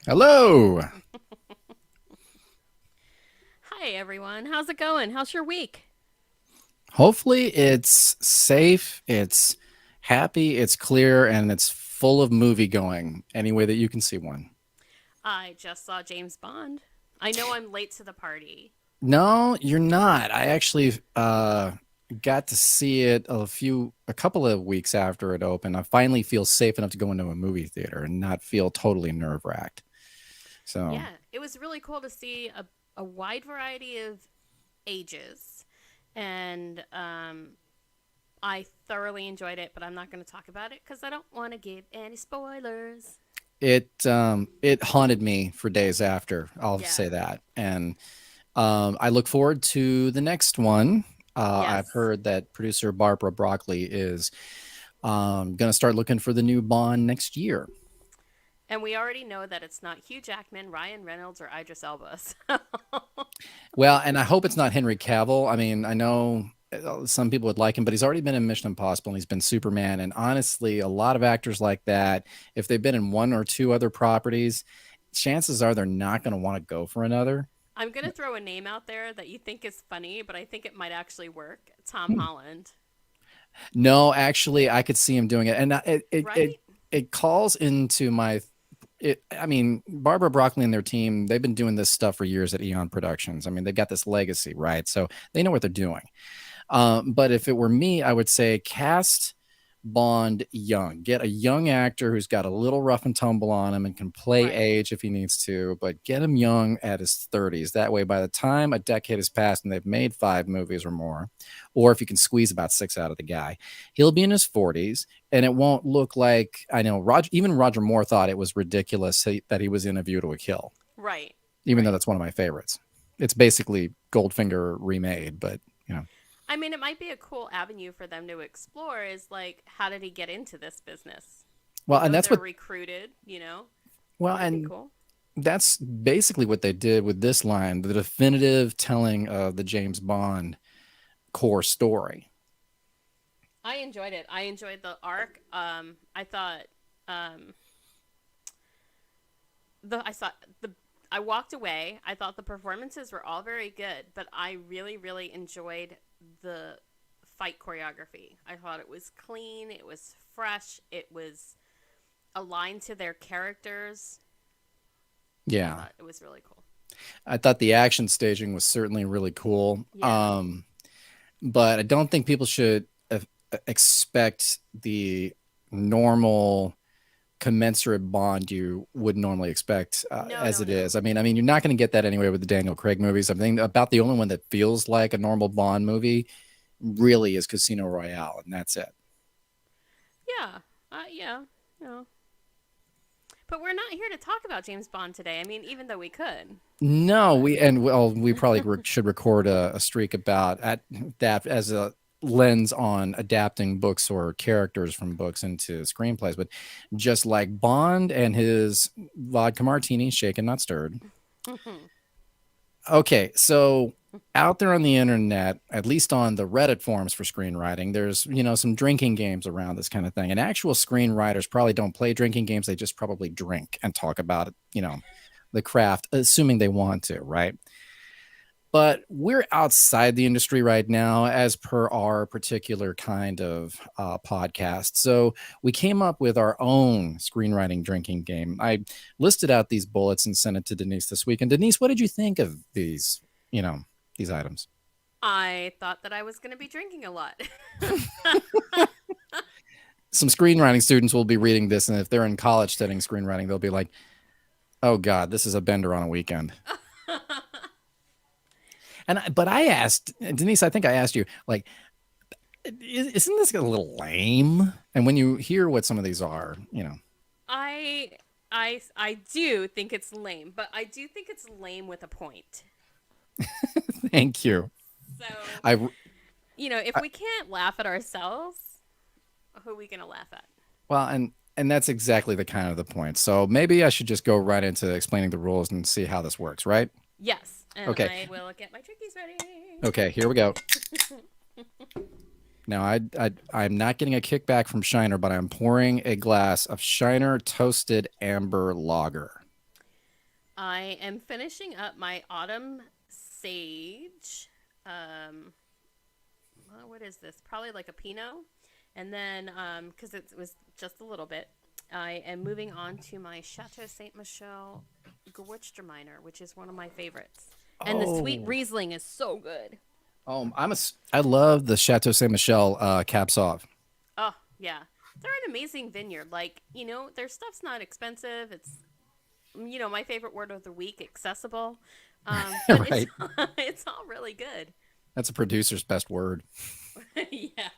Hello. Hi, everyone. How's it going? How's your week? Hopefully it's safe, it's happy, it's clear, and it's full of movie going any way that you can see one. I just saw James Bond. I know I'm late to the party. No, you're not. I actually got to see it a couple of weeks after it opened. I finally feel safe enough to go into a movie theater and not feel totally nerve-wracked. So, Yeah, it was really cool to see a wide variety of ages. And I thoroughly enjoyed it, but I'm not going to talk about it because I don't want to give any spoilers. it haunted me for days after. I'll Yeah. say that. And I look forward to the next one. I've Yes. heard that producer Barbara Broccoli is going to start looking for the new Bond next year. And we already know that it's not Hugh Jackman, Ryan Reynolds, or Idris Elba. So Well, and I hope it's not Henry Cavill. I mean, I know some people would like him, but he's already been in Mission Impossible and he's been Superman. And honestly, a lot of actors like that, if they've been in one or two other properties, chances are they're not going to want to go for another. I'm going to throw a name out there that you think is funny, but I think it might actually work. Tom Holland. No, actually, I could see him doing it, and Right? it calls into my. I mean, Barbara Broccoli and their team, they've been doing this stuff for years at Eon Productions. I mean, they've got this legacy, right? So they know what they're doing. But if it were me, I would say cast Bond young. Get a young actor who's got a little rough and tumble on him and can play Right. age if he needs to, but get him young at his 30s. That way, by the time a decade has passed and they've made 5 movies or more, or if you can squeeze about 6 out of the guy, he'll be in his 40s and it won't look like, I know, even Roger Moore thought it was ridiculous that he was in A View to a Kill, Right. even though Right. that's one of my favorites. It's basically Goldfinger remade, but you know. I mean, it might be a cool avenue for them to explore is like, how did he get into this business? Well, and Was that's there what recruited? well, That'd be and cool. that's basically what they did with this line, the definitive telling of the James Bond core story. I enjoyed it. I enjoyed the arc. I thought um, I saw the. I walked away. I thought the performances were all very good, but I really, really enjoyed the fight choreography. I thought it was clean. It was fresh. It was aligned to their characters. I Yeah. thought it was really cool. I thought the action staging was certainly really cool. Yeah. But I don't think people should expect the normal commensurate Bond you would normally expect No, as no, it no. is. I mean, you're not going to get that anyway with the Daniel Craig movies. I think about the only one that feels like a normal Bond movie really is Casino Royale, and that's it. Yeah. Yeah. No. But we're not here to talk about James Bond today. I mean, even though we could. No, But we probably should record a streak about at that as a lens on adapting books or characters from books into screenplays. But just like Bond and his vodka martini, shaken not stirred. Okay, so out there on the internet, at least on the Reddit forums for screenwriting, there's some drinking games around this kind of thing. And actual screenwriters probably don't play drinking games; they just probably drink and talk about the craft, assuming they want to, right? But we're outside the industry right now, as per our particular kind of podcast. So we came up with our own screenwriting drinking game. I listed out these bullets and sent it to Denise this week. And Denise, what did you think of you know, these items? I thought that I was going to be drinking a lot. Some screenwriting students will be reading this, and if they're in college studying screenwriting, they'll be like, "Oh God, this is a bender on a weekend." But I asked Denise, I think I asked you, like, isn't this a little lame? And when you hear what some of these are, I I do think it's lame, but I do think it's lame with a point. thank you. So, I, if I we can't laugh at ourselves, who are we going to laugh at? well, and that's exactly the kind of the point. So maybe I should just go right into explaining the rules and see how this works, right? Yes, and Okay. I will get my trickies ready. Okay, here we go. Now, I'm not getting a kickback from Shiner, but I'm pouring a glass of Shiner Toasted Amber Lager. I am finishing up my Autumn Sage. Um, what is this? Probably like a Pinot. And then, because it was just a little bit, I am moving on to my Chateau Saint Michelle Gewürztraminer, which is one of my favorites. And the sweet Oh, Riesling is so good. I love the Chateau Saint Michel Cab Sauv. Oh, yeah. They're an amazing vineyard. Like, their stuff's not expensive. It's, my favorite word of the week, accessible. But it's Right. it's all really good. That's a producer's best word. Yeah.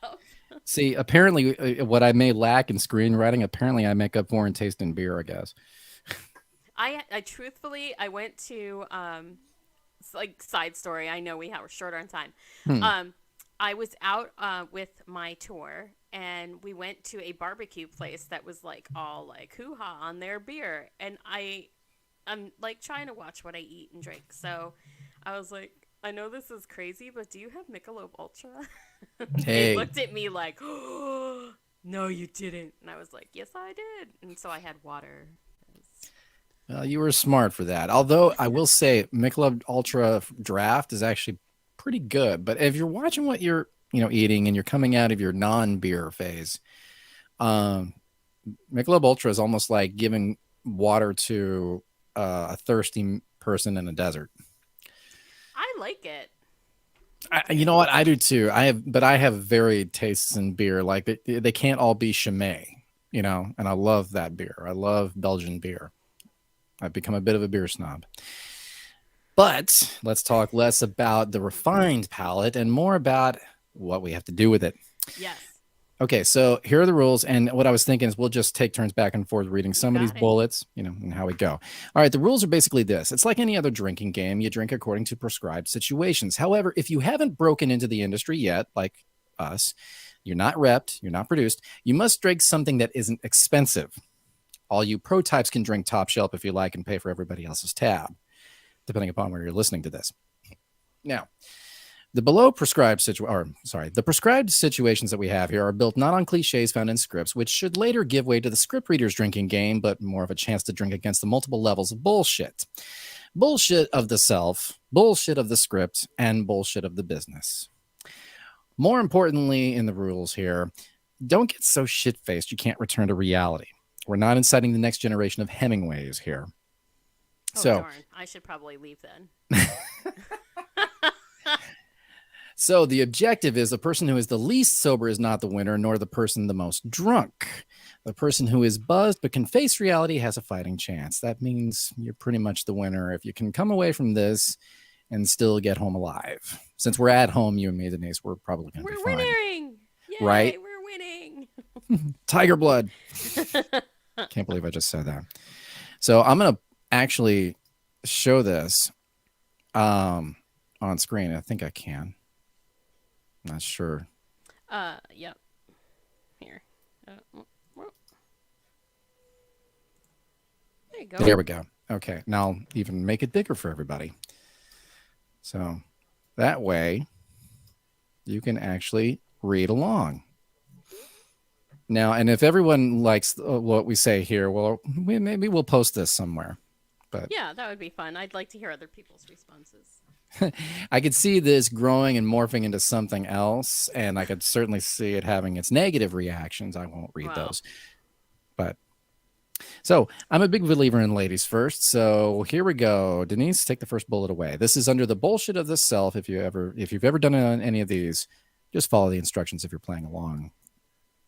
See, apparently, what I may lack in screenwriting, apparently I make up for in taste in beer, I guess. I truthfully, I went to it's like side story. I know we're short on time. Hmm. Um, I was out with my tour, and we went to a barbecue place that was like all like hoo ha on their beer, and I'm like trying to watch what I eat and drink. So I was like, I know this is crazy, but do you have Michelob Ultra? They Hey, looked at me like, oh, no, you didn't, and I was like, yes, I did, and so I had water. well, you were smart for that. Although I will say, Michelob Ultra Draft is actually pretty good. But if you're watching what you're, eating and you're coming out of your non-beer phase, um, Michelob Ultra is almost like giving water to a thirsty person in a desert. I like it. You know what? I do too. I have varied tastes in beer. Like they can't all be Chimay, and I love that beer. I love Belgian beer. I've become a bit of a beer snob. But let's talk less about the refined palate and more about what we have to do with it. Yes, Okay, so here are the rules. And what I was thinking is we'll just take turns back and forth reading you some of these got it. bullets, and how we go. All right, the rules are basically this: it's like any other drinking game, you drink according to prescribed situations. However, if you haven't broken into the industry yet, like us, you're not repped, you're not produced, you must drink something that isn't expensive. All you pro types can drink top shelf if you like and pay for everybody else's tab, depending upon where you're listening to this. Now, the prescribed situations that we have here are built not on cliches found in scripts, which should later give way to the script reader's drinking game, but more of a chance to drink against the multiple levels of bullshit. Bullshit of the self, bullshit of the script, and bullshit of the business. More importantly, in the rules here, don't get so shit faced you can't return to reality. We're not inciting the next generation of Hemingways here. Oh So, darn, I should probably leave then. So the objective is the person who is the least sober is not the winner, nor the person the most drunk. The person who is buzzed but can face reality has a fighting chance. That means you're pretty much the winner if you can come away from this and still get home alive. Since we're at home, you and me, Denise, we're probably going to be We're fine, winning! right? Yay, we're winning! Tiger blood. Can't believe I just said that. So I'm going to actually show this on screen. I think I can. Not sure. Yep. Here. Well, there you go. There we go. Okay. Now I'll even make it bigger for everybody. So that way you can actually read along. Now, and if everyone likes what we say here, well, maybe we'll post this somewhere. But Yeah, that would be fun. I'd like to hear other people's responses. I could see this growing and morphing into something else, and I could certainly see it having its negative reactions. I won't read Wow. those. But so I'm a big believer in ladies first. So here we go. Denise, take the first bullet away. This is under the bullshit of the self. If you've ever done any of these, just follow the instructions if you're playing along.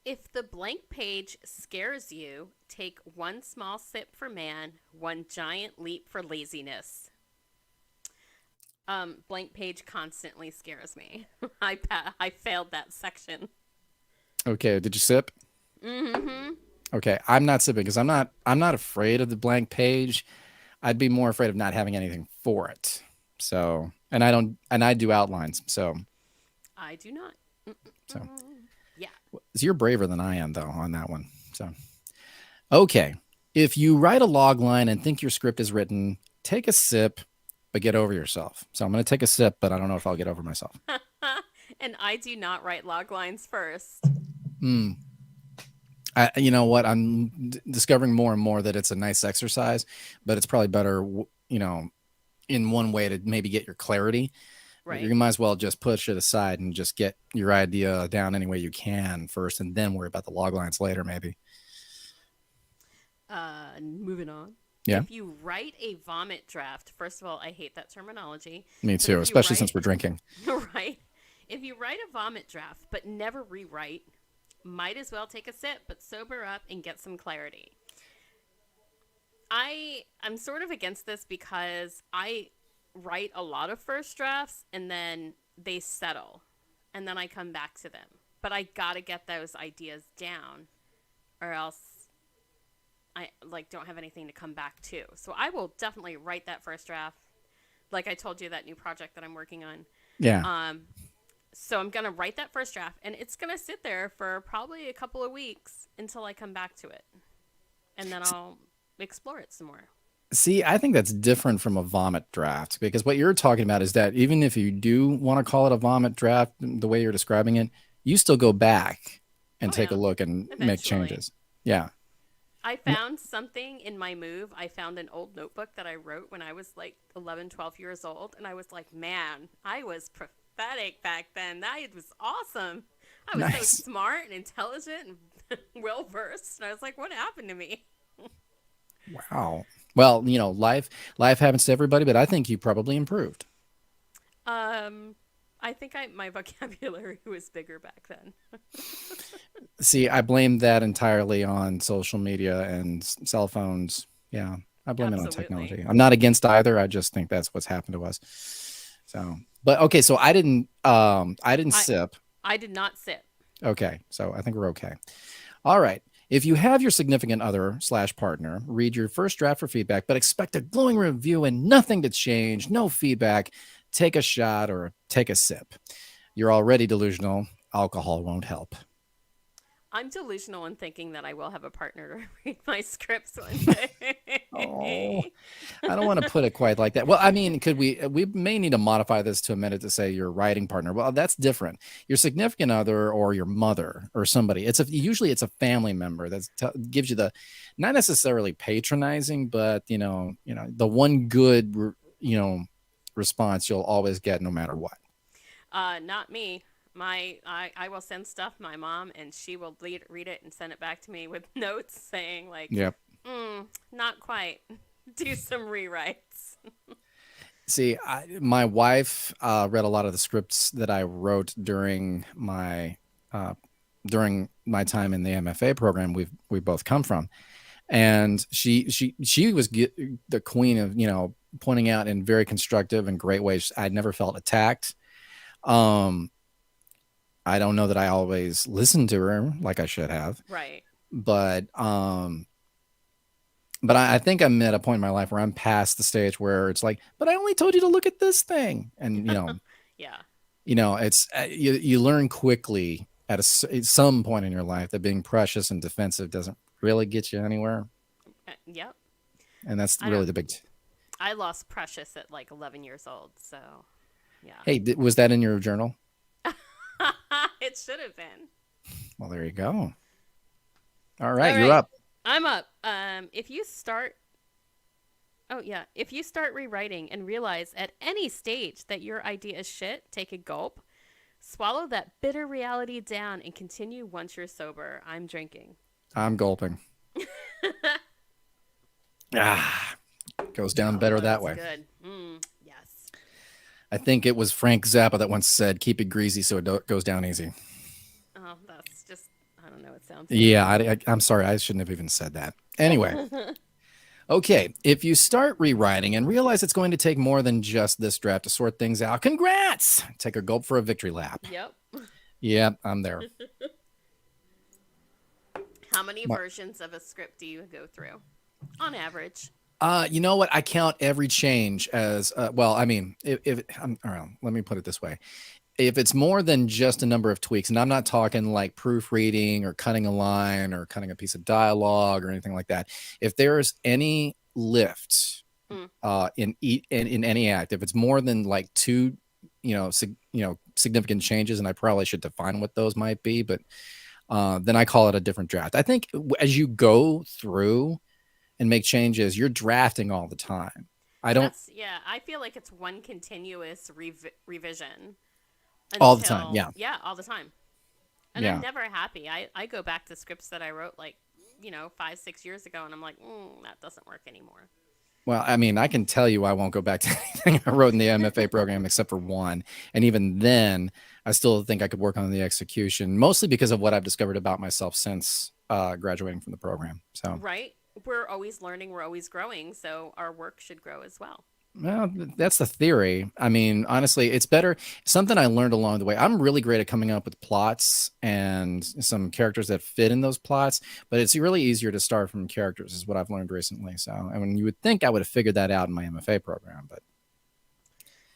If the blank page scares you, take one small sip for man, one giant leap for laziness. Blank page constantly scares me. I failed that section. Okay, did you sip? Mm-hmm. Okay, I'm not sipping because I'm not afraid of the blank page. I'd be more afraid of not having anything for it. So, and I do outlines. I do not. So, Yeah. so you're braver than I am though on that one. So, okay, if you write a log line and think your script is written, take a sip, but get over yourself. So I'm going to take a sip, but I don't know if I'll get over myself. And I do not write log lines first. Hmm. You know what? I'm discovering more and more that it's a nice exercise, but it's probably better in one way to maybe get your clarity, Right. you might as well just push it aside and just get your idea down any way you can first, and then worry about the log lines later, maybe. Moving on. Yeah, If you write a vomit draft, first of all, I hate that terminology. me But too, if you especially write, since we're drinking. right, if you write a vomit draft but never rewrite, might as well take a sip, but sober up and get some clarity. I'm sort of against this because I write a lot of first drafts and then they settle, and then I come back to them. But I gotta get those ideas down, or else I like don't have anything to come back to. So I will definitely write that first draft. Like I told you, that new project that I'm working on. Yeah. Um, so I'm gonna write that first draft, and it's gonna sit there for probably a couple of weeks until I come back to it, and then I'll explore it some more. See, I think that's different from a vomit draft, because what you're talking about is that even if you do want to call it a vomit draft, the way you're describing it, you still go back and Oh take a yeah, look and make eventually. changes. Yeah. I found something in my move. I found an old notebook that I wrote when I was like 11, 12 years old. And I was like, man, I was prophetic back then. That was awesome. I was so Nice. smart and intelligent and well versed. And I was like, what happened to me? Wow. Well, life happens to everybody, but I think you probably improved. Um, I think my vocabulary was bigger back then. See, I blame that entirely on social media and cell phones. Yeah, I blame it on Absolutely. technology. I'm not against either. I just think that's what's happened to us. So, but okay, so I didn't I sip. I did not sit. Okay, so I think we're okay. All right. If you have your significant other slash partner read your first draft for feedback, but expect a glowing review and nothing to change, no feedback, take a shot or take a sip. You're already delusional. Alcohol won't help. I'm delusional in thinking that I will have a partner to read my scripts one day. Oh, I don't want to put it quite like that. Well, I mean, could we may need to modify this to a minute to say your writing partner. Well, that's different. Your significant other or your mother or somebody. Usually it's a family member that gives you the not necessarily patronizing, but the one good response you'll always get no matter what. Not me. I will send stuff to my mom, and she will read it and send it back to me with notes saying like, Yep. not quite. Do some rewrites. See, my wife read a lot of the scripts that I wrote uh, during my time in the MFA program. We both come from, and she was the queen of pointing out in very constructive and great ways. I'd never felt attacked. Um, I don't know that I always listened to her like I should have, Right. but I think I'm at a point in my life where I'm past the stage where it's like, but I only told you to look at this thing, and Yeah. it's you learn quickly at some point in your life that being precious and defensive doesn't really get you anywhere, Yep. and that's I really don't. the big. I lost Precious at like 11 years old, so yeah. Hey, was that in your journal? It should have been. Well, there you go. All All right, you're right. up. I'm up. If you start Oh, yeah. If you start rewriting and realize at any stage that your idea is shit, take a gulp, swallow that bitter reality down, and continue once you're sober. I'm drinking. I'm gulping. Ah, goes down better Oh, that that's way. good. Yes. I think it was Frank Zappa that once said, "Keep it greasy so it goes down easy." Oh, that's just, I don't know. It sounds Yeah, good. I'm sorry. I shouldn't have even said that. Anyway, okay. If you start rewriting and realize it's going to take more than just this draft to sort things out, congrats! Take a gulp for a victory lap. Yep. Yeah, I'm there. How many My- versions of a script do you go through on average? You know what? I count every change as well. I mean, if I'm around, let me put it this way: if it's more than just a number of tweaks, and I'm not talking like proofreading or cutting a line or cutting a piece of dialogue or anything like that. If there's any lift Mm, in any act, if it's more than like two, significant changes, and I probably should define what those might be, but then I call it a different draft. I think as you go through and make changes, you're drafting all the time. I don't Yeah, I feel like it's one continuous revision all the time. until, Yeah. yeah, all the time. And I'm Yeah. never happy. I go back to scripts that I wrote like, 5, 6 years ago, and I'm like, that doesn't work anymore. Well, I mean, I can tell you I won't go back to anything I wrote in the MFA program except for one. And even then, I still think I could work on the execution, mostly because of what I've discovered about myself since graduating from the program. So, Right? We're always learning, we're always growing, so our work should grow as well. well, that's the theory. I mean, honestly, it's better. Something I learned along the way. I'm really great at coming up with plots and some characters that fit in those plots, but it's really easier to start from characters, is what I've learned recently. So, I mean, you would think I would have figured that out in my MFA program, but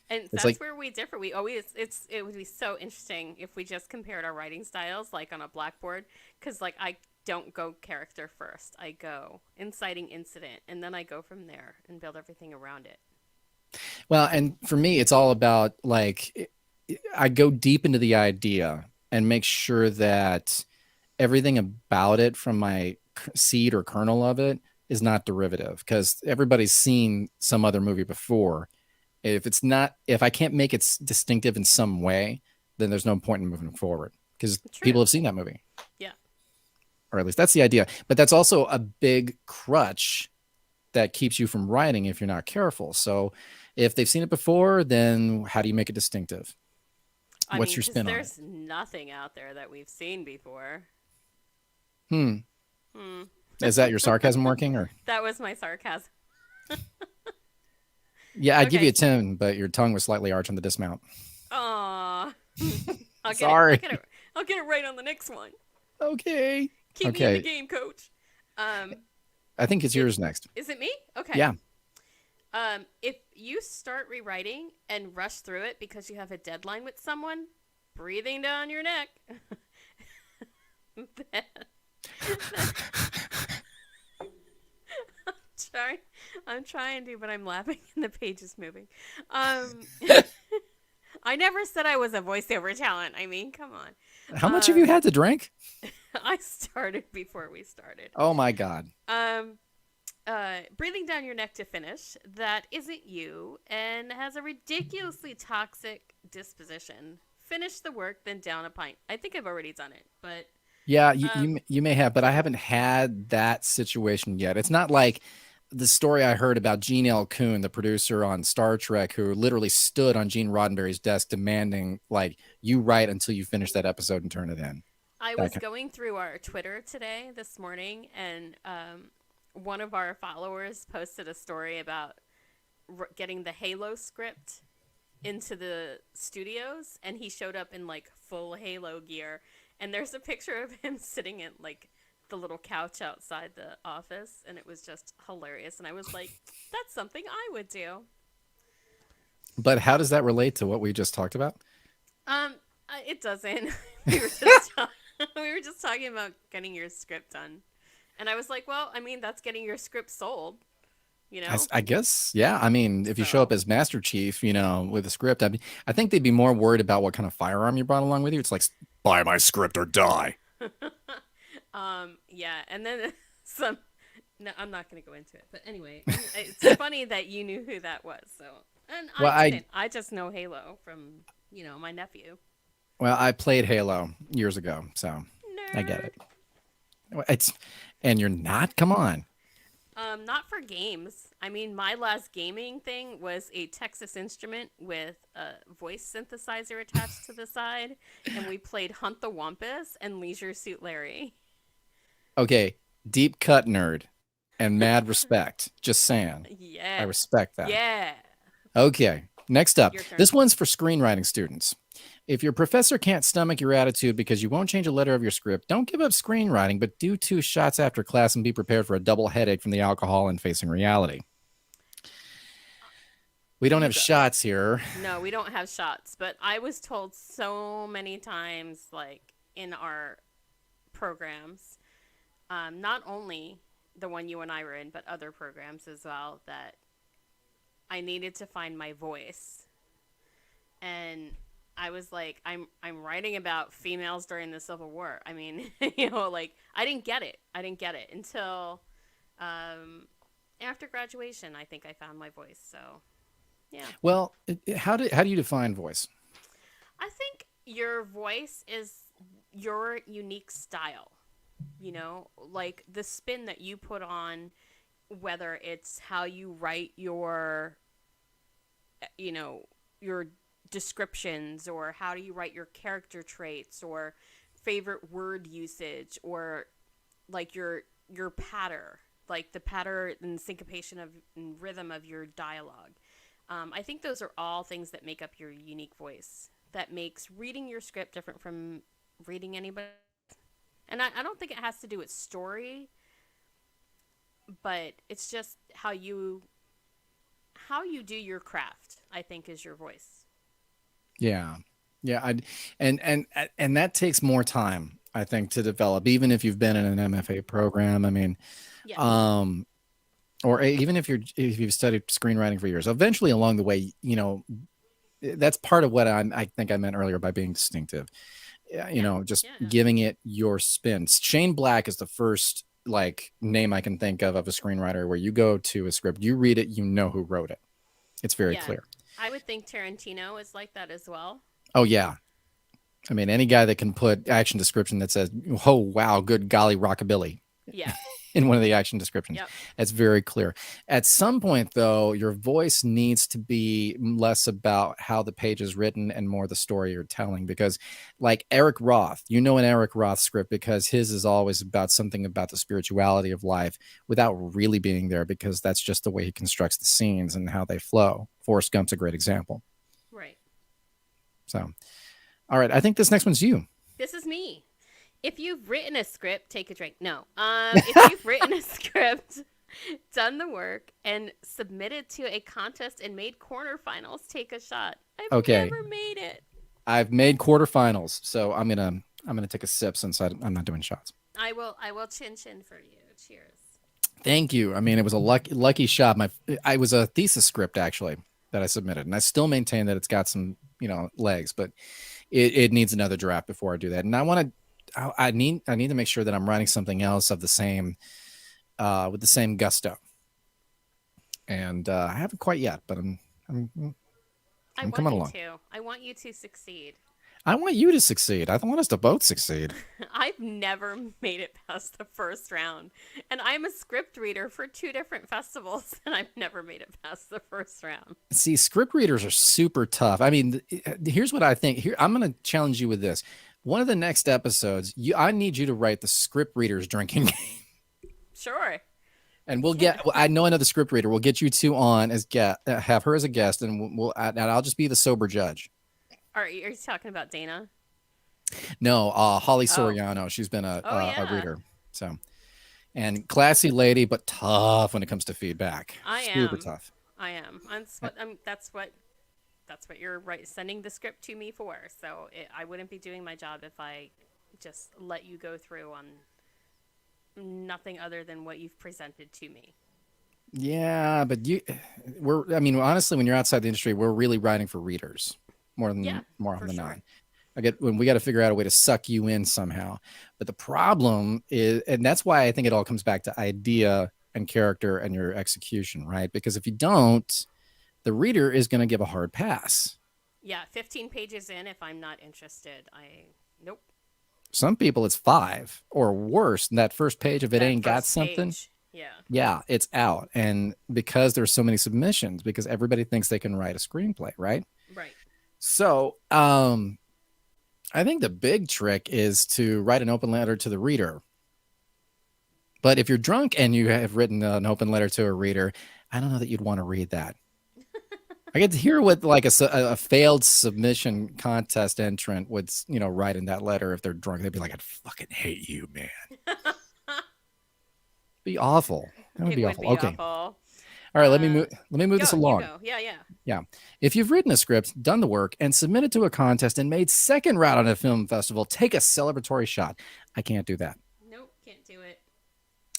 And it's that's like, where we differ. It would be so interesting if we just compared our writing styles like on a blackboard, cuz like I don't go character first. I go inciting incident, and then I go from there and build everything around it. well, and for me, it's all about like, I go deep into the idea and make sure that everything about it from my seed or kernel of it is not derivative because everybody's seen some other movie before. If it's not, if I can't make it distinctive in some way, then there's no point in moving forward because people True. have seen that movie, Yeah. or at least that's the idea. But that's also a big crutch that keeps you from writing if you're not careful. So if they've seen it before, then how do you make it distinctive? I What's mean, your cuz spin on it? there's nothing out there that we've seen before. Hmm. Hmm. Is that your sarcasm working or? That was my sarcasm. Yeah, I'd give you a Okay. 10, but your tongue was slightly arched on the dismount. Aw. I'll get it. I'll Sorry. get it. I'll get it right on the next one. Okay. Keep me in the Okay. game, coach. Um, I think it's it yours next. is it me? Okay. Yeah. If you start rewriting and rush through it because you have a deadline with someone, breathing down your neck. then, sorry, I'm trying to, but I'm laughing and the page is moving. Um, I never said I was a voiceover talent. I mean, come on. How much have you had to drink? I started before we started. Oh my God. Um, breathing down your neck to finish. That isn't you and has a ridiculously toxic disposition. Finish the work, then down a pint. I think I've already done it, but Yeah, um, you may have, but I haven't had that situation yet. It's not like the story I heard about Gene L. Coon, the producer on Star Trek, who literally stood on Gene Roddenberry's desk demanding, like, you write until you finish that episode and turn it in. I That was going through our Twitter today, this morning, and one of our followers posted a story about getting the Halo script into the studios, and he showed up in like full Halo gear. And there's a picture of him sitting in like the little couch outside the office, and it was just hilarious. And I was like, that's something I would do. But how does that relate to what we just talked about? It doesn't. we were just we were just talking about getting your script done, and I was like, well, I mean, that's getting your script sold, you know. I guess, yeah. I mean, if you show up So, as Master Chief, with a script, I think they'd be more worried about what kind of firearm you brought along with you. It's like, buy my script or die. yeah, and then some. No, I'm not going to go into it. But anyway, it's funny that you knew who that was. So, and I Well, didn't. I just know Halo from my nephew. I played Halo years ago, so I get Nerd. it. It's and you're not. Come on. Not for games. I mean, my last gaming thing was a Texas Instrument with a voice synthesizer attached to the side, and we played Hunt the Wampus and Leisure Suit Larry. Okay, deep cut nerd and mad respect. Just saying, I Yeah, respect that. yeah. Okay, next up. Your turn. This one's for screenwriting students. If your professor can't stomach your attitude because you won't change a letter of your script, don't give up screenwriting, but do 2 shots after class and be prepared for a double headache from the alcohol and facing reality. We don't You have go. shots here. No, we don't have shots, but I was told so many times, like in our programs, not only the one you and I were in, but other programs as well, that I needed to find my voice. And I was like, I'm writing about females during the Civil War. I mean, like I didn't get it. I didn't get it until um, After graduation, I think I found my voice. So, yeah. Well, how do you define voice? I think your voice is your unique style. Like the spin that you put on, whether it's how you write you know, your descriptions, or how do you write your character traits, or favorite word usage, or like your patter, like the patter and syncopation of and rhythm of your dialogue. I think those are all things that make up your unique voice. That makes reading your script different from reading anybody. And I don't think it has to do with story, but it's just how you do your craft. I think is your voice. Yeah. Yeah, and that takes more time, I think, to develop, even if you've been in an MFA program. I mean, Yeah. um, or even if you've studied screenwriting for years, eventually along the way, that's part of what I think I meant earlier by being distinctive. Yeah, Yeah. just Yeah. giving it your spin. Shane Black is the first like name I can think of a screenwriter where you go to a script, you read it, you know who wrote it. It's very Yeah. clear. I would think Tarantino is like that as well. Oh yeah. I mean, any guy that can put action description that says, "Oh wow, good golly, rockabilly," Yeah. in one of the action descriptions, Yep. that's very clear. At some point, though, your voice needs to be less about how the page is written and more the story you're telling. Because, like Eric Roth, an Eric Roth script because his is always about something about the spirituality of life without really being there, because that's just the way he constructs the scenes and how they flow. Forrest Gump's a great example. Right. So, all right, I think this next one's you. This is me. If you've written a script, take a drink. No. If you've written a script, done the work, and submitted to a contest and made quarterfinals, take a shot. I've Okay. never made it. I've made quarterfinals, so I'm gonna take a sip since I'm not doing shots. I will chin chin for you. Cheers. Thank you. I mean, it was a lucky shot. I was a thesis script actually that I submitted, and I still maintain that it's got some legs, but it needs another draft before I do that. And I need to make sure that I'm writing something else of the same with the same gusto. And I haven't quite yet, but I'm I I'm want coming you along. to. I want you to succeed. I want you to succeed. I want us to both succeed. I've never made it past the first round. And I'm a script reader for two different festivals, and I've never made it past the first round. See, script readers are super tough. I mean, here's what I think. Here, I'm going to challenge you with this. One of the next episodes, I need you to write the script readers drinking game, Sure. and we'll get. I know another script reader. We'll get you two on as have her as a guest, and and I'll just be the sober judge. Are you talking about Dana? No, Holly Oh. Soriano. She's been Oh, a yeah. reader, so and classy lady, but tough when it comes to feedback. I Super am. tough. I am. That's what you're sending the script to me for. So I wouldn't be doing my job if I just let you go through on nothing other than what you've presented to me. Yeah, but I mean, honestly, when you're outside the industry, we're really writing for readers Yeah, more for often than sure. not. When we got to figure out a way to suck you in somehow. But the problem is, and that's why I think it all comes back to idea and character and your execution, right? Because if you don't, the reader is going to give a hard pass. Yeah, 15 pages in, if I'm not interested, nope. Some people it's 5 or worse. And that first page, if it That ain't got first something, page. Yeah. yeah, it's out. And because there's so many submissions, because everybody thinks they can write a screenplay, right? Right. So, I think the big trick is to write an open letter to the reader. But if you're drunk and you have written an open letter to a reader, I don't know that you'd want to read that. I get to hear what like a failed submission contest entrant would, write in that letter if they're drunk. They'd be like, "I fucking hate you, man." Be awful. That would It be would awful. be Okay. awful. All right. Let me move Go, this you along. go. Yeah, yeah. Yeah. If you've written a script, done the work, and submitted to a contest and made second round on a film festival, take a celebratory shot. I can't do that. Nope, can't do it.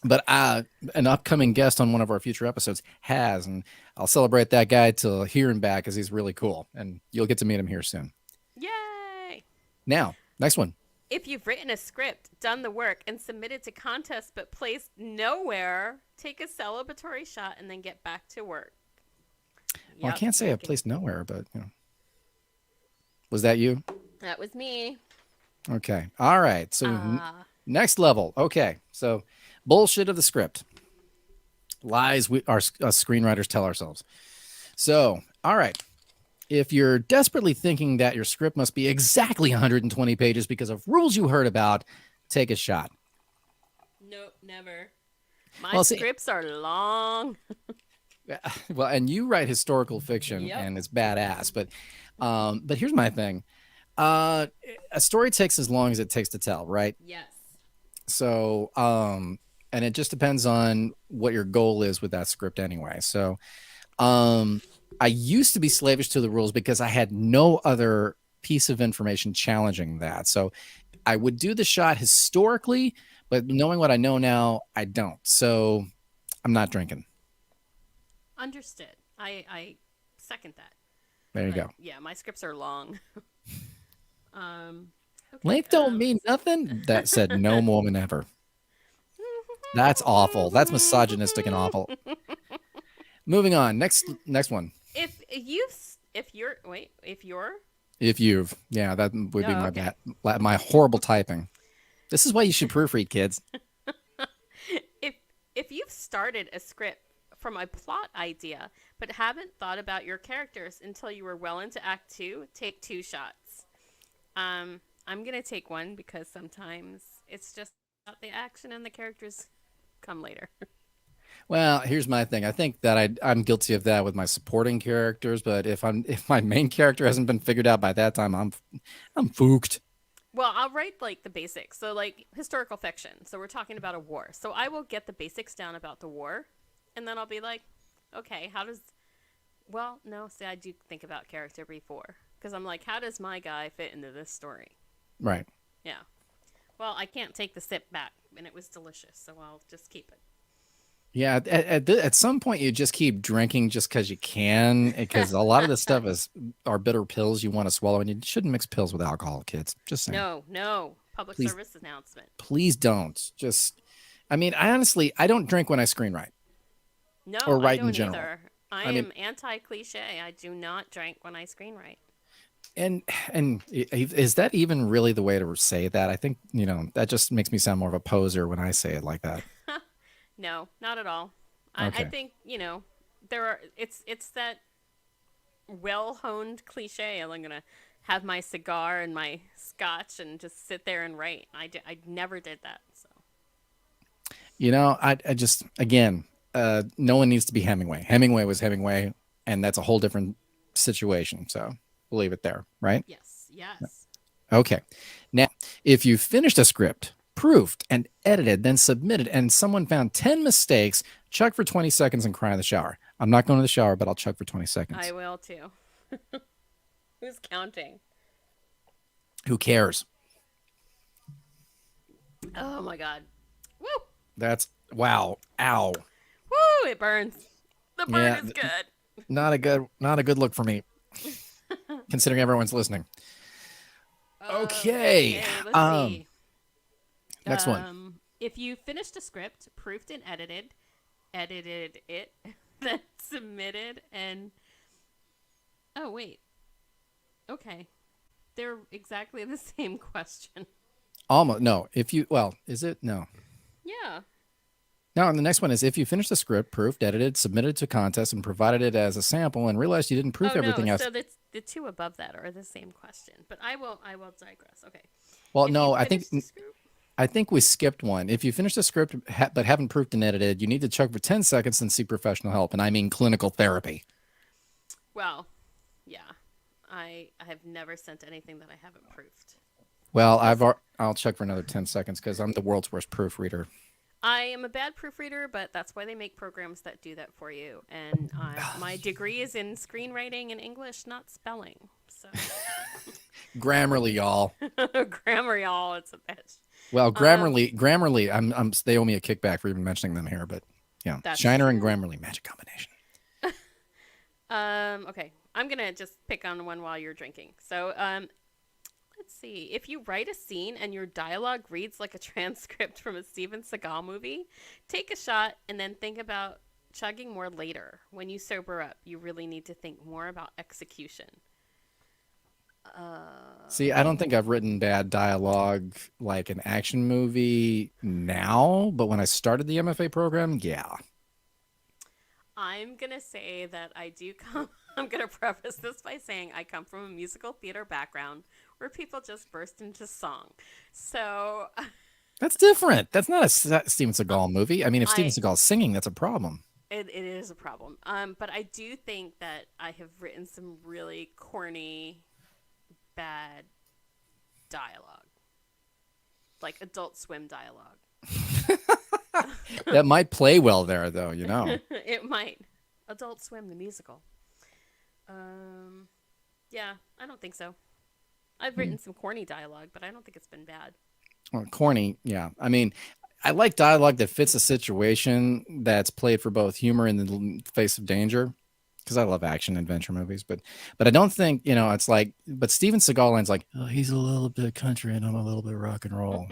But an upcoming guest on one of our future episodes has, and I'll celebrate that guy till here and back, because he's really cool, and you'll get to meet him here soon. Yay! Now, next one. If you've written a script, done the work, and submitted to contests but placed nowhere, take a celebratory shot and then get back to work. Well, I Yep, can't say a drinking. place nowhere, but was that you? That was me. Okay. All right. So Ah. next level. Okay. So bullshit of the script. Lies we our us screenwriters tell ourselves. So, all right. If you're desperately thinking that your script must be exactly 120 pages because of rules you heard about, take a shot. Nope, never. My Well, see, scripts are long. well, and you write historical fiction, Yep. and it's badass. But here's my thing. Uh, a story takes as long as it takes to tell, right? Yes. So, and it just depends on what your goal is with that script anyway. So, um, I used to be slavish to the rules because I had no other piece of information challenging that. So I would do the shot historically, but knowing what I know now, I don't. So I'm not drinking. Understood. I second that. There you But go. yeah, my scripts are long. Um okay. Length don't mean nothing. That said no woman ever. That's awful. That's misogynistic and awful. Moving on. Next one. if you're wait, if you're If you've, yeah, that would be oh, my okay. bad, my horrible typing. This is why you should proofread, kids. if if you've started a script from a plot idea but haven't thought about your characters until you were well into act 2, take 2 shots. I'm going to take one because sometimes it's just about the action and the characters come later. Well, here's my thing. I think that I'm guilty of that with my supporting characters, but if my main character hasn't been figured out by that time, I'm fooked. Well, I'll write like the basics. So like historical fiction. So we're talking about a war. So I will get the basics down about the war and then I'll be like, okay, how does well, no, see I do think about character before because I'm like, how does my guy fit into this story? Right. Yeah. Well, I can't take the sip back and it was delicious, so I'll just keep it. Yeah, at some point you just keep drinking just because you can, because a lot of this stuff are bitter pills you want to swallow, and you shouldn't mix pills with alcohol, kids. Just saying. No, no. Public Please, service announcement. please don't. Just, I mean, I don't drink when I screenwrite No, or I write in don't general. either. I I mean, am anti cliche. I do not drink when I screenwrite. and is that even really the way to say that? I think, that just makes me sound more of a poser when I say it like that. No, not at all. I Okay. think, there are it's that well honed cliche. I'm gonna have my cigar and my scotch and just sit there and write. I never did that. So I just, again, no one needs to be Hemingway. Hemingway was Hemingway, and that's a whole different situation. So we'll leave it there, right? yes, yes. Okay. Now, if you finished a script, proofed and edited, then submitted, and someone found 10 mistakes, chug for 20 seconds and cry in the shower. I'm not going to the shower, but I'll chug for 20 I seconds. will too. Who's counting? Who cares? Oh my god. Woo! That's wow. Ow. Woo! It burns. The burn Yeah, is good. not a good look for me, considering everyone's listening. Okay. Okay, let's Um, see. next one. If you finished a script, proofed and edited it, then submitted and oh wait, okay, they're exactly the same question. Almost no. If you well, is it no? Yeah. Now, and the next one is if you finished the script, proofed, edited, submitted to contest, and provided it as a sample, and realized you didn't proof Oh no, everything else. so the two above that are the same question, but I will digress. Okay. Well, If you no, finished the script, I think we skipped one. If you finish the script but haven't proofed and edited, you need to chug for 10 seconds and seek professional help, and I mean clinical therapy. well, yeah, I have never sent anything that I haven't proofed. Well, Because I'll chug for another 10 seconds because I'm the world's worst proofreader. I am a bad proofreader, but that's why they make programs that do that for you. And my degree is in screenwriting and English, not spelling. So Grammarly, y'all. grammar, y'all, it's a bitch. Well, Um, Grammarly, they owe me a kickback for even mentioning them here, but yeah, that's Shiner and true. Grammarly, magic combination. Okay, I'm gonna just pick on one while you're drinking. So, Let's see. If you write a scene and your dialogue reads like a transcript from a Steven Seagal movie, take a shot and then think about chugging more later. When you sober up, you really need to think more about execution. See, I don't think I've written bad dialogue like an action movie now, but when I started the MFA program, yeah. I'm going to say that I do come. I'm going to preface this by saying I come from a musical theater background where people just burst into song. So That's different. That's not a Steven Seagal movie. I mean, if Steven I Seagal's singing, that's a problem. it is a problem. But I do think that I have written some really corny, bad dialogue, like Adult Swim dialogue. That might play well there, though, you know. It might. Adult Swim the musical. Yeah, I don't think so. I've written some corny dialogue, but I don't think it's been bad. Well, corny, yeah. I mean, I like dialogue that fits a situation that's played for both humor and the face of danger, because I love action adventure movies. But I don't think, you know, it's like, but Steven Seagal line's like, oh, he's a little bit country and I'm a little bit rock and roll.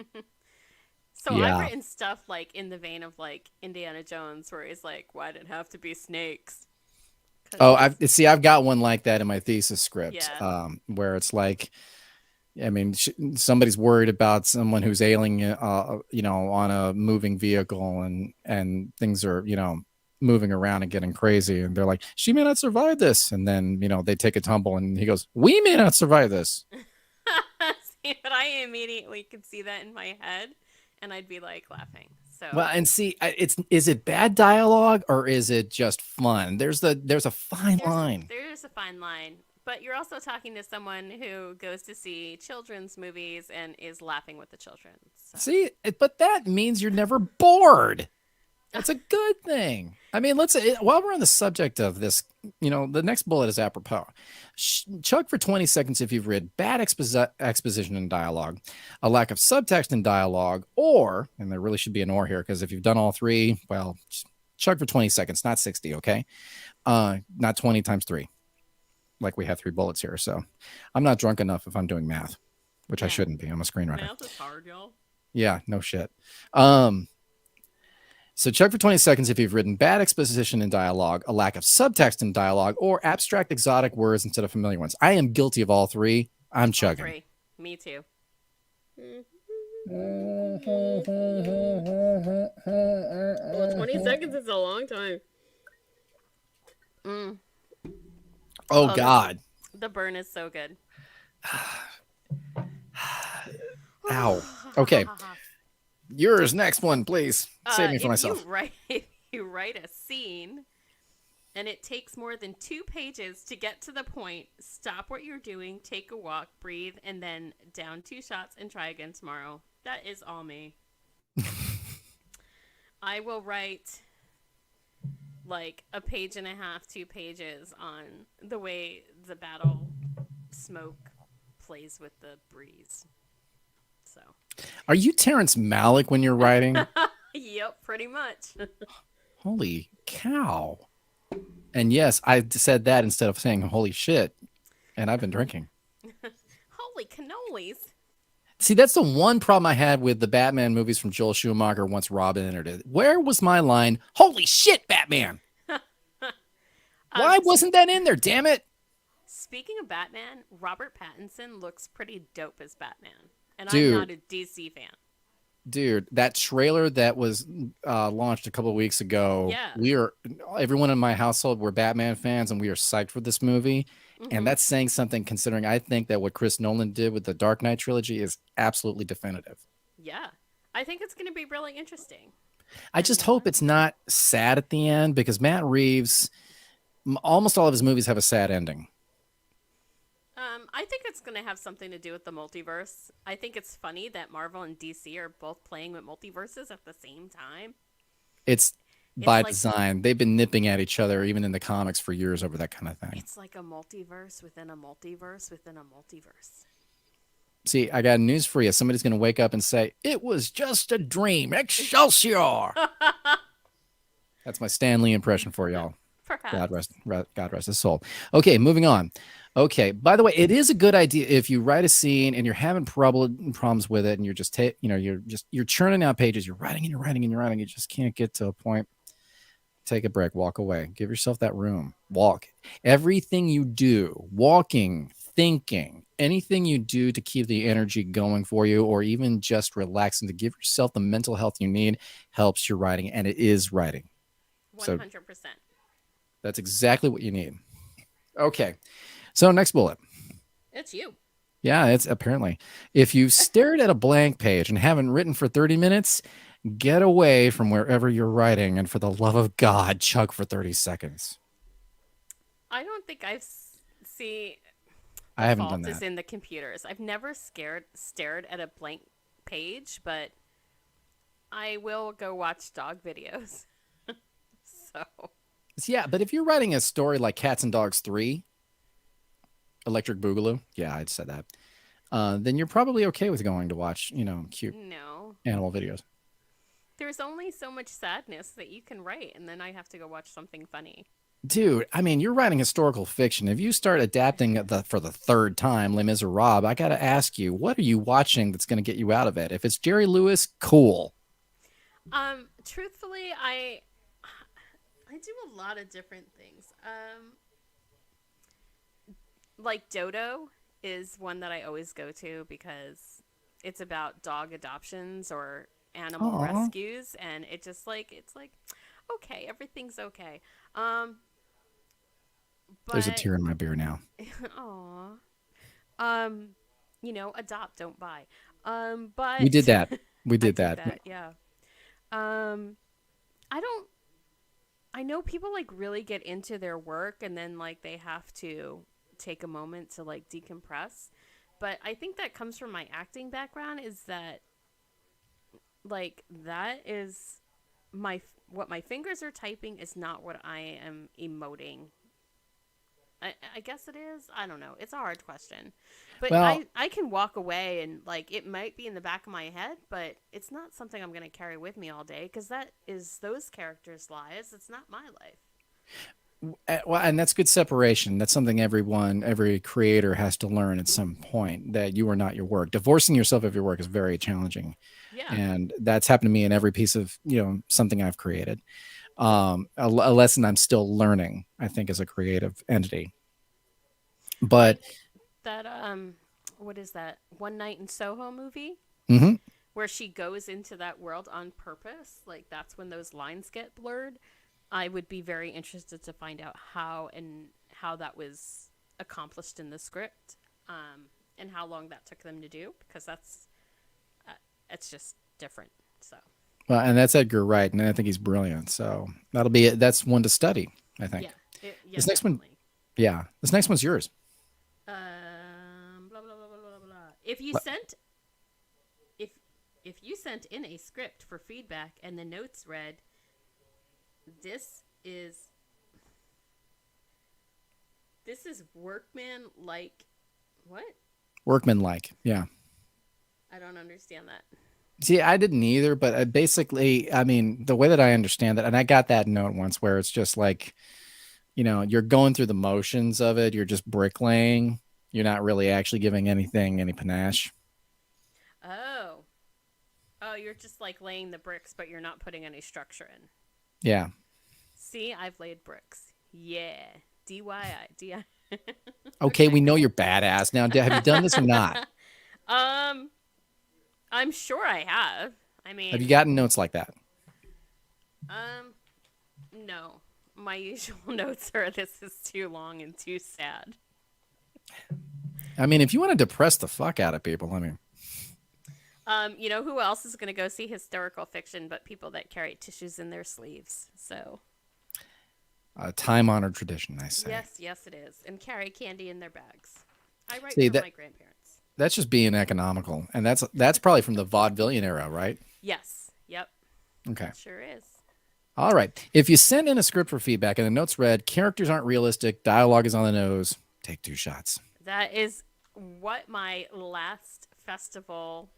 So I've Yeah. written stuff like in the vein of like Indiana Jones, where he's like, "Why did it have to be snakes?" Oh, Because I've got one like that in my thesis script, yeah, where it's like, I mean, somebody's worried about someone who's ailing, you know, on a moving vehicle, and things are, you know, moving around and getting crazy, and they're like, she may not survive this, and then, you know, they take a tumble, and he goes, we may not survive this. see, but I immediately could see that in my head, and I'd be like laughing. Well, So and see, it's is it bad dialogue or is it just fun? There's a fine line. there's a fine line, but you're also talking to someone who goes to see children's movies and is laughing with the children. So See, but that means you're never bored. That's a good thing. I mean, while we're on the subject of this, you know, the next bullet is apropos. Chug for 20 seconds if you've read bad exposition in dialogue, a lack of subtext in dialogue, or, and there really should be an or here, because if you've done all three, well, chug for 20 seconds, not 60, okay? Not 20 times three, like we have three bullets here. So I'm not drunk enough if I'm doing math, which I math, shouldn't be. I'm a screenwriter. math is hard, y'all. Yeah, no shit. So chug for 20 seconds if you've written bad exposition in dialogue, a lack of subtext in dialogue, or abstract exotic words instead of familiar ones. I am guilty of all three. I'm All chugging. three. Me too. Well, 20 seconds is a long time. Mm. Oh, Oh, God. the burn is so good. Ow. Okay. Yours, next one, please. Save me for myself. If you write a scene and it takes more than 2 pages to get to the point, stop what you're doing, take a walk, breathe, and then down 2 shots and try again tomorrow. That is all me. I will write like a page and a half, 2 pages on the way the battle smoke plays with the breeze. So, Are you Terrence Malick when you're writing? yep, pretty much. Holy cow. And yes, I said that instead of saying holy shit. And I've been drinking. Holy cannolis. See, that's the one problem I had with the Batman movies from Joel Schumacher once Robin entered it. Where was my line, holy shit, Batman? Why wasn't that in there, damn it? Speaking of Batman, Robert Pattinson looks pretty dope as Batman. And Dude. I'm not a Oh. DC fan. Dude, that trailer that was launched a couple of weeks ago, Yeah. everyone in my household, we're Batman fans, and we are psyched for this movie. And that's saying something, considering I think that what Chris Nolan did with the Dark Knight trilogy is absolutely definitive. Yeah. I think it's going to be really interesting. I just hope it's not sad at the end, because Matt Reeves, almost all of his movies have a sad ending. I think it's going to have something to do with the multiverse. I think it's funny that Marvel and DC are both playing with multiverses at the same time. It's by like- design. They've been nipping at each other, even in the comics, for years over that kind of thing. It's like a multiverse within a multiverse within a multiverse. See, I got news for you. Somebody's going to wake up and say, it was just a dream. Excelsior! That's my Stan Lee impression for y'all. Perhaps. God rest his soul. Okay, moving on. Okay. By the way, it is a good idea if you write a scene and you're having problems with it, and you're just you're churning out pages. You're writing and you're writing and you're writing. You just can't get to a point. Take a break. Walk away. Give yourself that room. Walk. Everything you do, walking, thinking, anything you do to keep the energy going for you, or even just relaxing to give yourself the mental health you need, helps your writing, and it is writing. So 100%. that's exactly what you need. Okay. So next bullet. It's you. Yeah, it's apparently if you've stared at a blank page and haven't written for 30 minutes, get away from wherever you're writing and for the love of God, chug for 30 seconds. I don't think see I the haven't done fault is that. in the computers. I've never stared at a blank page, but I will go watch dog videos. So, Yeah, but if you're writing a story like Cats and Dogs 3, Electric Boogaloo, yeah, I'd said that, then you're probably okay with going to watch, cute no. animal videos. There's only so much sadness that you can write, and then I have to go watch something funny. Dude, I mean, you're writing historical fiction. If you start adapting for the third time Les Miserables, I got to ask you, what are you watching that's going to get you out of it? If it's Jerry Lewis, cool. Truthfully, I do a lot of different things. Like Dodo is one that I always go to because it's about dog adoptions or animal Aw, rescues, and it's like okay, everything's okay. Um, there's a but tear in my beer now. aw, um, adopt, don't buy. We did But that. We I did did that. that, yeah. Um, I don't. I know people like really get into their work and then like they have to take a moment to like decompress. But I think that comes from my acting background is that like that is what my fingers are typing is not what I am emoting. I guess it is. I don't know. It's a hard question. But Well, I can walk away and like it might be in the back of my head, but it's not something I'm going to carry with me all day because that is those characters' lives. It's not my life. well, and that's good separation. That's something every creator has to learn at some point, that you are not your work. Divorcing yourself of your work is very challenging, Yeah. and that's happened to me in every piece of something I've created. A lesson I'm still learning, I think, as a creative entity. But Like that what is that? One Night in Soho movie mhm. where she goes into that world on purpose. Like that's when those lines get blurred. I would be very interested to find out how that was accomplished in the script, and how long that took them to do because uh, it's just different. So Well, and that's Edgar Wright, and I think he's brilliant. So that'll be it. That's one to study, I think. yeah, yeah, This next one, definitely. yeah, this next one's yours. Blah blah blah blah blah blah. If if you sent in a script for feedback and the notes read, this is this is workman like what? Workman like, yeah. I don't understand that. See, I didn't either, but basically, I mean, the way that I understand it, and I got that note once where it's just like, you're going through the motions of it. You're just bricklaying. You're not really actually giving anything any panache. Oh. Oh, you're just like laying the bricks, but you're not putting any structure in. Yeah. See, I've laid bricks. Yeah. DIY. DIY. Okay, Okay. we know you're badass. Now, have you done this or not? um, I'm sure I have. I Have you mean, gotten notes like that? um, no. My usual notes are this is too long and too sad. I mean, if you want to depress the fuck out of people, I mean, You know who else is going to go see historical fiction but people that carry tissues in their sleeves? So, a time-honored tradition, I say. yes, yes, it is. And carry candy in their bags. I write See for that my grandparents. that's just being economical, and that's probably from the vaudevillian era, right? Yes. Yep. Okay. It sure is. All right. If you send in a script for feedback and the notes read, characters aren't realistic, dialogue is on the nose, take 2 shots. That is what my last festival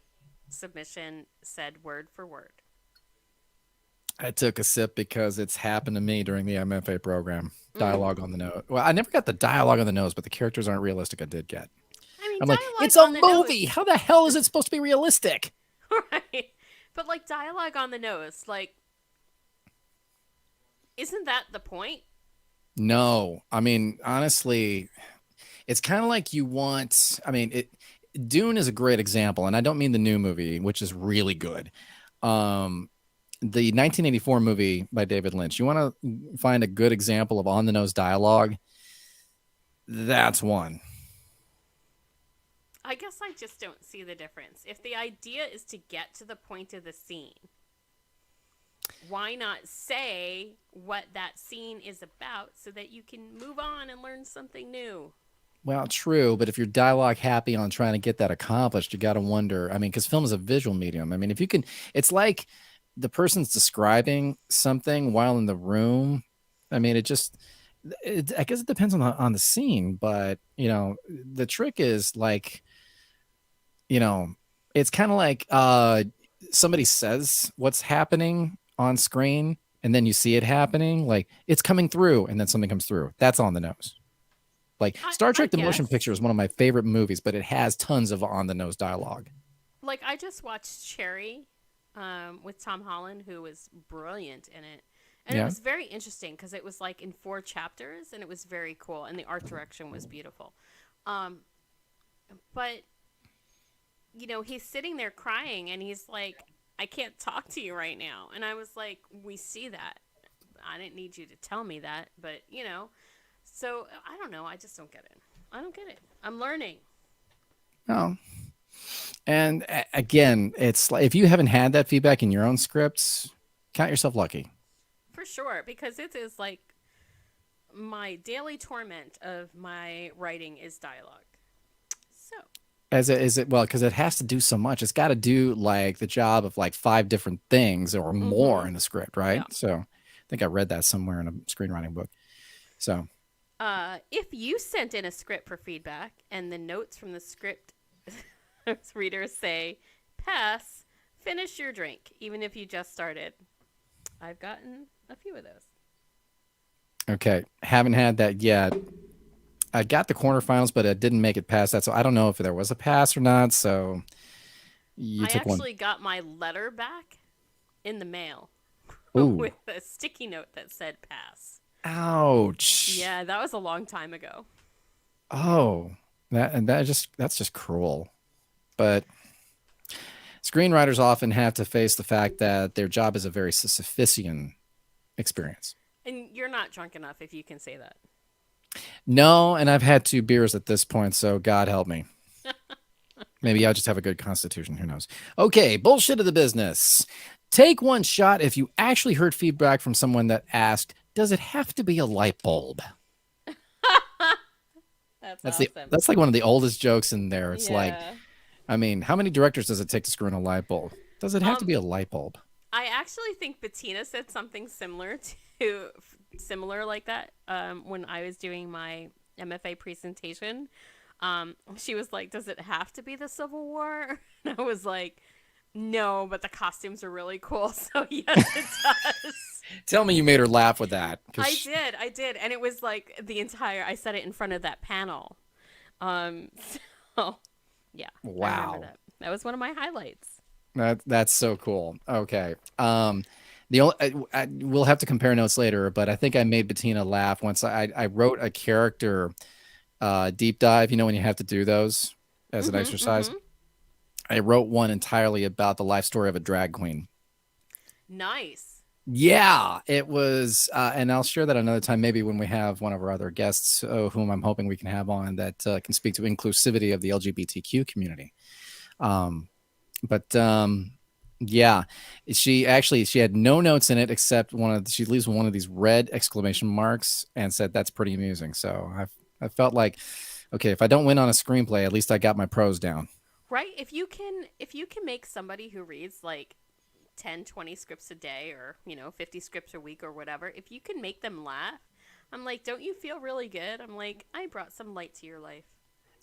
submission said word for word. I took a sip because it's happened to me during the MFA program. Mm. Dialogue on the nose. Well, I never got the dialogue on the nose, but the characters aren't realistic. I did get. I mean, I'm like, it's dialogue a on the movie. nose, How the hell is it supposed to be realistic? right? But like dialogue on the nose, like, isn't that the point? No, I mean, honestly, it's kind of like you want. I mean, Dune is a great example, and I don't mean the new movie, which is really good. Um, the 1984 movie by David Lynch. You want to find a good example of on the nose dialogue? That's one. I guess I just don't see the difference. If the idea is to get to the point of the scene, why not say what that scene is about so that you can move on and learn something new? Well, true, but if you're dialogue happy on trying to get that accomplished, you got to wonder. I mean, because film is a visual medium. I mean, if you can, it's like the person's describing something while in the room. I mean, I guess it depends on the scene, but the trick is like, you know, it's kind of like somebody says what's happening on screen, and then you see it happening, like it's coming through, and then something comes through. That's on the nose. Like Star I Trek: The Motion guess. Picture is one of my favorite movies, but it has tons of on the nose dialogue. Like, I just watched Cherry with Tom Holland, who was brilliant in it. And it Yeah. was very interesting because it was like in 4 chapters and it was very cool. And the art direction was beautiful. Um, but, he's sitting there crying and he's like, I can't talk to you right now. And I was like, we see that. I didn't need you to tell me that. But. So I don't know. I just don't get it. I don't get it. I'm learning. Oh, and again, it's like if you haven't had that feedback in your own scripts, count yourself lucky. For sure. Because it is like my daily torment of my writing is dialogue. So, As it is it well, because it has to do so much. It's got to do like the job of like 5 different things or more mm-hmm. in a script, right? Yeah. So I think I read that somewhere in a screenwriting book. So If you sent in a script for feedback and the notes from the script readers say, pass, finish your drink, even if you just started. I've gotten a few of those. okay, haven't had that yet. I got the quarterfinals, but it didn't make it past that. So I don't know if there was a pass or not. So you I took one. actually got my letter back in the mail Ooh, with a sticky note that said pass. ouch. Yeah, that was a long time ago. Oh, that's just cruel. But screenwriters often have to face the fact that their job is a very Sisyphean experience. And you're not drunk enough if you can say that. No, and I've had 2 beers at this point, so God help me. Maybe I'll just have a good constitution. Who knows? Okay, bullshit of the business. Take one shot if you actually heard feedback from someone that asked, does it have to be a light bulb? That's That's awesome. that's like one of the oldest jokes in there. It's like, Yeah. I mean, how many directors does it take to screw in a light bulb? Does it have to Um, be a light bulb? I actually think Bettina said something to similar like that when I was doing my MFA presentation. She was like, "Does it have to be the Civil War?" And I was like, "No, but the costumes are really cool, so yes, it does." Tell me you made her laugh with that. I did, and it was like the entire. I said it in front of that panel. Um, so yeah, I remember Wow. that. That was one of my highlights. That's so cool. Okay. The only we'll have to compare notes later, but I think I made Bettina laugh once I wrote a character deep dive. You know when you have to do those as an Mm-hmm. exercise. Mm-hmm. I wrote one entirely about the life story of a drag queen. Nice. Yeah, it was, and I'll share that another time, maybe when we have one of our other guests, whom I'm hoping we can have on that can speak to inclusivity of the LGBTQ community. Um, but yeah, she had no notes in it except she leaves one of these red exclamation marks and said that's pretty amusing. So I felt like, okay, if I don't win on a screenplay, at least I got my prose down. Right? If you can make somebody who reads like 10, 20 scripts a day or, 50 scripts a week or whatever, if you can make them laugh, I'm like, don't you feel really good? I'm like, I brought some light to your life.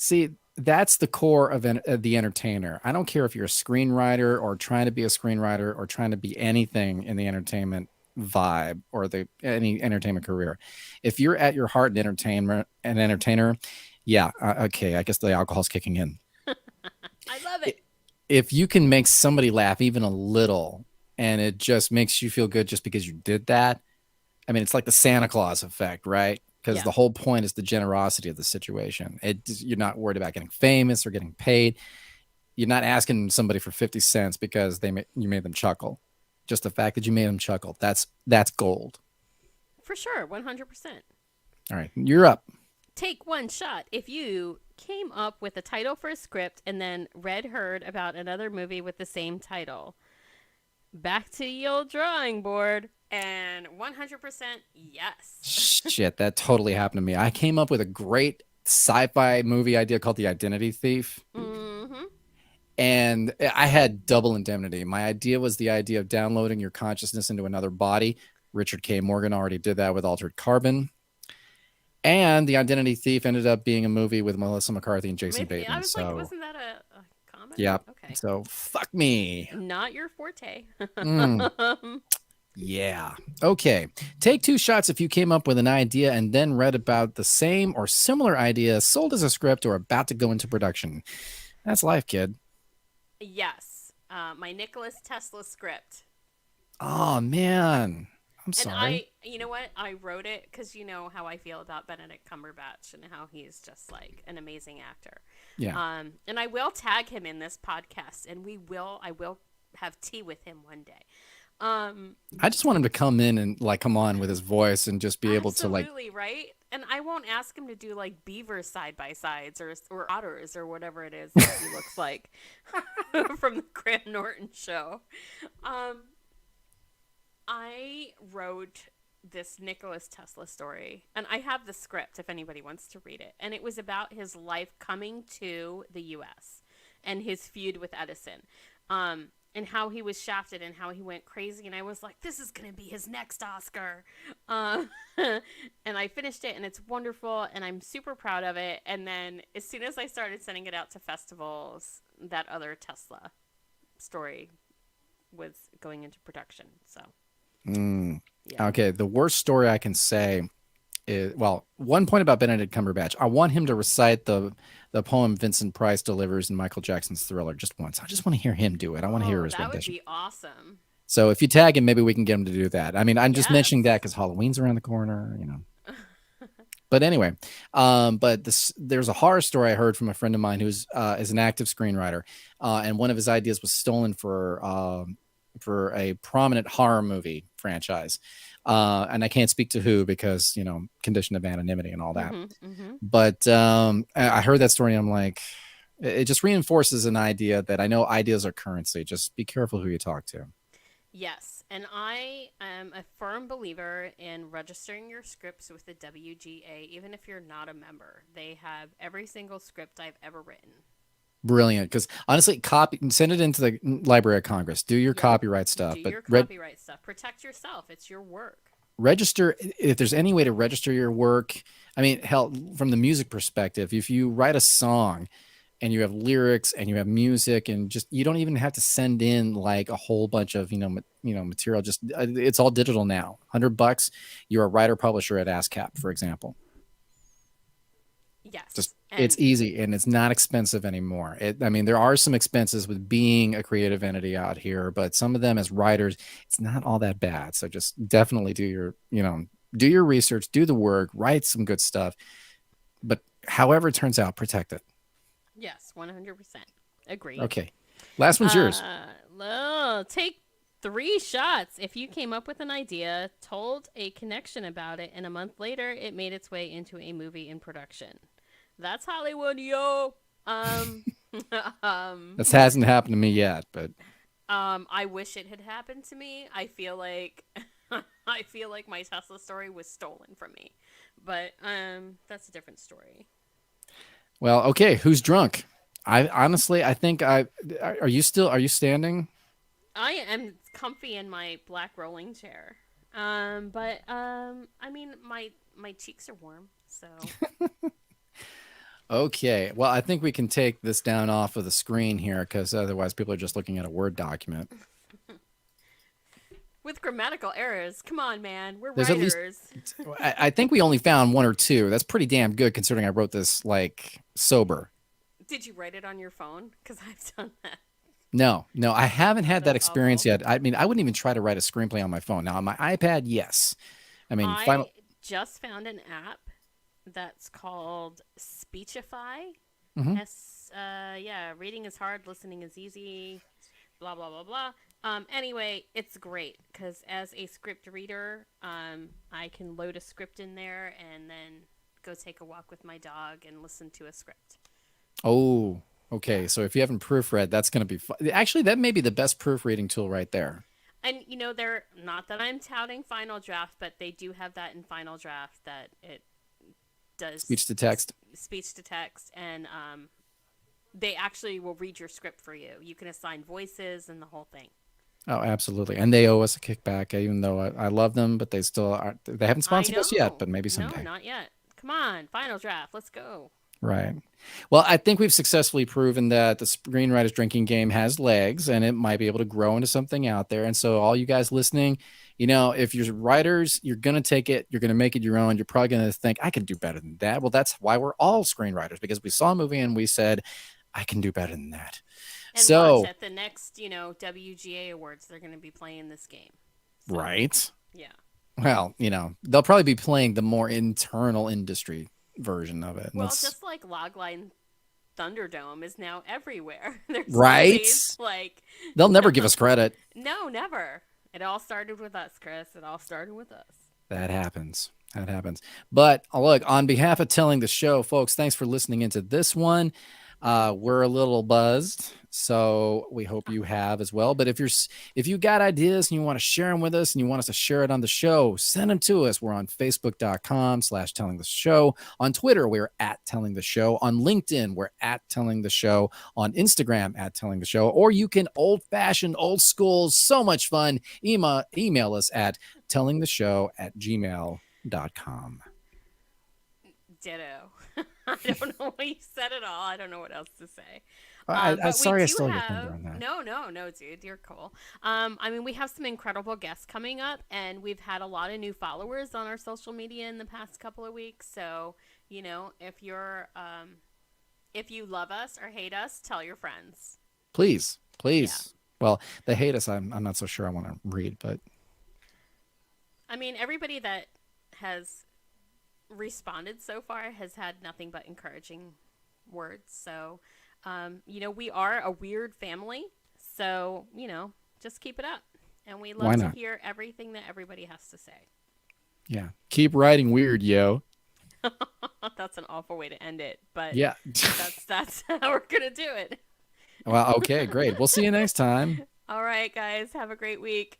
See, that's the core of the entertainer. I don't care if you're a screenwriter or trying to be a screenwriter or trying to be anything in the entertainment vibe or the any entertainment career. If you're at your heart an entertainer, yeah, okay, I guess the alcohol's kicking in. I love it. If you can make somebody laugh even a little and it just makes you feel good just because you did that, I mean, it's like the Santa Claus effect, right? Because Yeah. the whole point is the generosity of the situation. You're not worried about getting famous or getting paid. You're not asking somebody for 50 cents because you made them chuckle. Just the fact that you made them chuckle, that's gold. For sure, 100%. All right, you're up. Take one shot. If you came up with a title for a script and then heard about another movie with the same title, back to the old drawing board. And 100% yes. Shit, that totally happened to me. I came up with a great sci-fi movie idea called The Identity Thief. Mm-hmm. And I had double indemnity. My idea was the idea of downloading your consciousness into another body. Richard K. Morgan already did that with Altered Carbon. And The Identity Thief ended up being a movie with Melissa McCarthy and Jason Bateman. I was like, wasn't that a comedy? Yeah. Okay. So fuck me. Not your forte. Yeah. Okay. Take two shots if you came up with an idea and then read about the same or similar idea sold as a script or about to go into production. That's life, kid. Yes. My Nicholas Tesla script. Oh, man. I'm And sorry. you know what? I wrote it because you know how I feel about Benedict Cumberbatch and how he's just like an amazing actor. Yeah. And I will tag him in this podcast, and I will have tea with him one day. I just want him to come in and like come on with his voice and just be able to like. Absolutely, right? And I won't ask him to do like beaver side by sides or otters or whatever it is that he looks like from the Graham Norton show. I wrote this Nicholas Tesla story, and I have the script if anybody wants to read it. And it was about his life coming to the U.S. and his feud with Edison, and how he was shafted and how he went crazy. And I was like, this is going to be his next Oscar. And I finished it, and it's wonderful, and I'm super proud of it. And then as soon as I started sending it out to festivals, that other Tesla story was going into production. So. Yeah. Okay, the worst story I can say is, well, one point about Benedict Cumberbatch. I want him to recite the poem Vincent Price delivers in Michael Jackson's Thriller just once. I just want to hear him do it. I want to hear his rendition. That would be awesome. So if you tag him, maybe we can get him to do that. I mean, I'm just mentioning that because Halloween's around the corner, you know. But anyway, there's a horror story I heard from a friend of mine who's is an active screenwriter, and one of his ideas was stolen for a prominent horror movie franchise. And I can't speak to who because, you know, condition of anonymity and all that. But I heard that story and I'm like, it just reinforces an idea that I know ideas are currency. Just be careful who you talk to. Yes. And I am a firm believer in registering your scripts with the WGA, even if you're not a member. They have every single script I've ever written. Brilliant, because honestly, send it into the Library of Congress. Do your copyright stuff. Do your copyright stuff. Protect yourself. It's your work. Register if there's any way to register your work. I mean, hell, from the music perspective, if you write a song and you have lyrics and you have music and just you don't even have to send in like a whole bunch of material. Just it's all digital now. $100. You're a writer publisher at ASCAP, for example. Yes. It's easy and it's not expensive anymore. I mean, there are some expenses with being a creative entity out here, but some of them as writers, it's not all that bad. So just definitely do your research, do the work, write some good stuff. But however it turns out, protect it. Yes, 100%. Agree. Okay. Last one's yours. Take 3 shots. If you came up with an idea, told a connection about it, and a month later it made its way into a movie in production. That's Hollywood, yo. This hasn't happened to me yet, but I wish it had happened to me. I feel like my Tesla story was stolen from me, but that's a different story. Well, okay. Who's drunk? I think are you standing? I am comfy in my black rolling chair. But I mean, my cheeks are warm, so. Okay. Well, I think we can take this down off of the screen here because otherwise people are just looking at a Word document. With grammatical errors. Come on, man. We're There's at least, writers. I think we only found one or two. That's pretty damn good considering I wrote this like sober. Did you write it on your phone? Because I've done that. No, no, I haven't had that That's experience awful. yet. I mean, I wouldn't even try to write a screenplay on my phone. Now, on my iPad, yes. I mean, I final. just found an app that's called Speechify. Mhm. Yeah, reading is hard, listening is easy, blah, blah, blah, blah. Anyway, it's great because as a script reader, I can load a script in there and then go take a walk with my dog and listen to a script. Oh, Yeah. okay. So if you haven't proofread, that's going to be fun. Actually, that may be the best proofreading tool right there. And they're not that I'm touting Final Draft, but they do have that in Final Draft that it does Speech to text. speech to text, and they actually will read your script for you. You can assign voices and the whole thing. Oh, absolutely. And they owe us a kickback, even though I love them, but they still are. They haven't I sponsored us yet, know. but maybe No, someday. not yet. Come on, Final Draft. Let's go. Right. Well, I think we've successfully proven that the Screenwriters Drinking Game has legs and it might be able to grow into something out there. And so, all you guys listening, if you're writers, you're going to take it, you're going to make it your own. You're probably going to think, I can do better than that. Well, that's why we're all screenwriters because we saw a movie and we said, I can do better than that. And watch So, at the next, WGA awards, they're going to be playing this game. So, right. yeah. Well, they'll probably be playing the more internal industry version of it. And Well, that's just like Logline Thunderdome is now everywhere. There's right. movies like They'll never give us credit. no, never. It all started with us, Chris. It all started with us. That happens. That happens. But look, on behalf of Telling the Show, folks, thanks for listening into this one. We're a little buzzed, so we hope you have as well. But if you got ideas and you want to share them with us and you want us to share it on the show, send them to us. We're on Facebook.com/Telling the Show. On Twitter, we're at Telling the Show. On LinkedIn, we're at Telling the Show. On Instagram, at Telling the Show. Or you can old-fashioned, old school, so much fun. Email us at tellingtheshow@gmail.com. Ditto. I don't know what you said at all. I don't know what else to say. I But we sorry I do stole your thunder have on that. no, dude, you're cool. I mean, we have some incredible guests coming up, and we've had a lot of new followers on our social media in the past couple of weeks. So, if you love us or hate us, tell your friends. Please, Yeah. please. Well, they hate us. I'm not so sure I want to read, but I mean, everybody that has responded so far has had nothing but encouraging words. So, we are a weird family. So, just keep it up. And we why love to not? hear everything that everybody has to say. Yeah. Keep writing weird, yo. That's an awful way to end it, but Yeah. that's how we're gonna do it. Well, okay, great. We'll see you next time. All right, guys, have a great week.